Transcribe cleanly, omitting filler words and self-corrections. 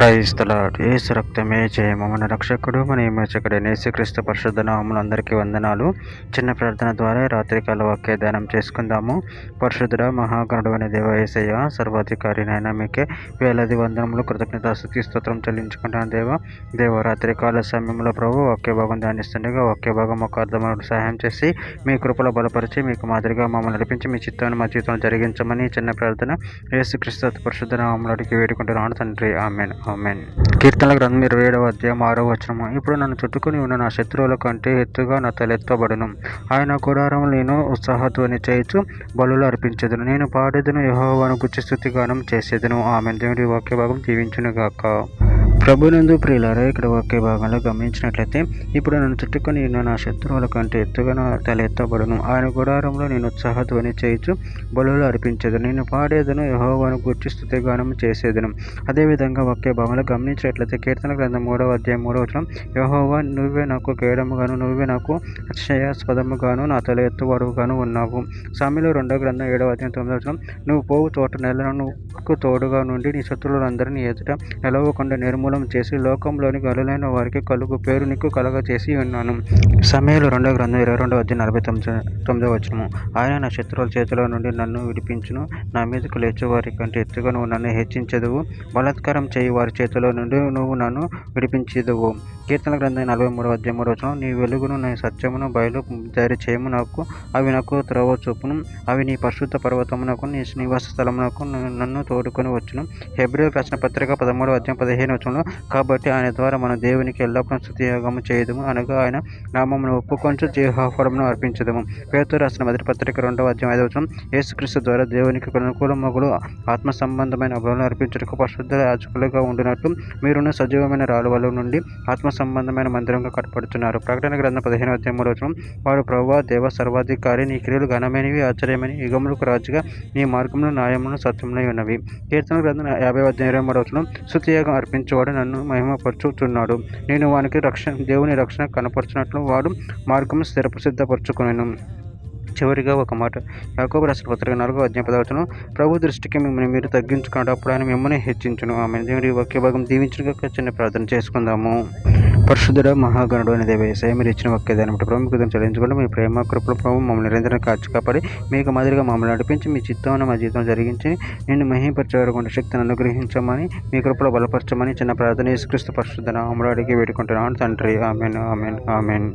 Praise the lord. యేసు రక్తమే జయము. మన రక్షకుడు మన విమోచకుడైన యేసుక్రీస్తు పరిశుద్ధ నామములో అందరికీ వందనాలు. చిన్న ప్రార్థన ద్వారా రాత్రికాల వాక్య ధ్యానం చేసుకుందాము. పరిశుద్ధుడ మహాగణుడు అనే దేవ యేసయ్య, సర్వాధికారి నాయన, మీకే వేలాది వందనములు కృతజ్ఞతాస్తుతి స్తోత్రం చెల్లించుకుంటాను దేవ రాత్రికాల సమయంలో ప్రభు వాక్య భాగం ధ్యానిస్తుండగా వాక్య భాగం ఒక అర్థమైన సహాయం చేసి మీ కృపలో బలపరిచి మీకు మాదిరిగా మమ్మల్ని నడిపించి మీ చిత్తాన్ని మా జీవితంలో జరిగించమని చిన్న ప్రార్థన యేసుక్రీస్తు పరిశుద్ధ నామములో అడిగి వేడుకుంటున్నాను తండ్రి. ఆమెన్. ఆమెన్. కీర్తనల గ్రంథం 27వ అధ్యాయం 6వ వచనము. ఇప్పుడు నన్ను చుట్టుకుని ఉన్న నా శత్రువుల కంటే ఎత్తుగా నా తలెత్తబడును. ఆయన గుడారములు నేను ఉత్సాహధ్వని చేయుచు బలులు అర్పించెదను. నేను పాడేదను, యెహోవాను గూర్చి స్తుతిగానం చేసేదను. ఆమెన్. దేవుడి వాక్య భాగం దీవించును గాక. ప్రభునందు ప్రియులారా, ఇక్కడ వాక్య భాగంలో గమనించినట్లయితే, ఇప్పుడు నన్ను చుట్టుకొని ఉన్న నా శత్రువుల కంటే ఎత్తుగా నా తల ఎత్తబడును. ఆయన గుడారంలో నేను ఉత్సాహధ్వని చేయుచు బలులు అర్పించేదను. నేను పాడేదను, యెహోవాను గూర్చి స్తుతిగానం చేసేదను. అదేవిధంగా వాక్య భాగంలో గమనించినట్లయితే కీర్తన గ్రంథం 3వ అధ్యాయం 3వ వచనం, యెహోవా నువ్వే నాకు కేడముగాను, నువ్వే నాకు అతిశయాస్పదముగాను, నా తల ఎత్తువాడుగాను ఉన్నావు. సామెలు 2వ గ్రంథం 7వ అధ్యాయం 9వ వచనం, నువ్వు పోవు చోట నెలను నువ్వు తోడుగా నుండి నీ శత్రువులందరినీ ఎదుట నిలవకుండా నిర్మూలం చేసి లోకంలోని గలులైన వారికి కలుగు పేరు నీకు కలగచేసి ఉన్నాను. సమయలు 2వ గ్రంథం 22వ అధ్యాయం 49వ వచనము, ఆయన నా శత్రువుల చేతిలో నుండి నన్ను విడిపించును. నా మీదకు లేచే వారి కంటే ఎత్తుగా నువ్వు నన్ను హెచ్చించెదవు. బలాత్కారం చేయి వారి చేతిలో నుండి నువ్వు నన్ను విడిపించెదవు. కీర్తన గ్రంథం 43వ అధ్యాయం 3వ వచనం, నీ వెలుగును నీ సత్యమును బయలు చేయము నాకు. అవి నాకు త్రోవ చూపును. అవి నీ పరిశుద్ధ పర్వతమునకు నీ నివాస స్థలమునకు నన్ను తోడుకొని వచ్చును. హెబ్రీయులకు రాసిన పత్రిక 13వ అధ్యాయం 15వ వచనంలో, కాబట్టి ఆయన ద్వారా మన దేవునికి ఎల్లప్పుడూ స్తుతియాగము చేయదము, అనగా ఆయన నామమును ఒప్పుకొంచు జీవఫలమును అర్పించదము. పేతురు రాసిన మొదటి పత్రిక 2వ అధ్యాయం 5వ వచనం, యేసుక్రీస్తు ద్వారా దేవునికి అనుకూలమగులు ఆత్మ సంబంధమైన బలులను అర్పించుటకు పరిశుద్ధ యాజకులుగా ఉండినట్లు మీరును సజీవమైన రాళ్ళ నుండి ఆత్మ సంబంధమైన మందిరంగా కట్టబడుతున్నారు. ప్రకటన గ్రంథం 15వ అధ్యాయం 3వ వచనం, వాడు ప్రభువా దేవ సర్వాధికారి, నీ క్రియలు ఘనమైనవి, ఆశ్చర్యమైన, యుగములకు రాజుగా నీ మార్గములు న్యాయములు సత్యములై ఉన్నవి. కీర్తన గ్రంథం 50వ అధ్యాయం 23వ వచనం, స్తుతియాగం అర్పించేవాడు నన్ను మహిమపరచుచున్నాడు. నేను వానికి దేవుని రక్షణ కనపరచినట్లు వాడు మార్గము సిద్ధపరచుకొనెను. చివరిగా ఒక మాట, యాకోబు రాసిన పత్రిక 4వ అధ్యాయం 10వ వచనం, ప్రభు దృష్టికి మిమ్మల్ని మీరు తగ్గించుకున్నప్పుడు అప్పుడు ఆయన మిమ్మల్ని హెచ్చించును. ఆమె. దేవుడి వాక్య భాగం దీవించుగా చిన్న ప్రార్థన చేసుకుందాము. పరిశుద్ధుడ మహాగణుడు అనే దేవ యేసయ్య, మీరు ఇచ్చిన వాక్య ధ్యానం ప్రముఖతను చెల్లించుకుంటూ మీ ప్రేమ కృపల ప్రభు మమ్మల్ని నిరంతరం కాచి కాపాడి మీకు మాదిరిగా మమ్మల్ని నడిపించి మీ చిత్తాన్ని మా జీవితం జరిగించి నిన్ను మహిమపరచే శక్తిని అనుగ్రహించమని మీ కృపలో బలపరచమని చిన్న ప్రార్థన యేసుక్రీస్తు పరిశుద్ధ నామములో అడిగి వేడుకుంటున్నాను తండ్రి. ఆమెన్. ఆమెన్. ఆమెన్.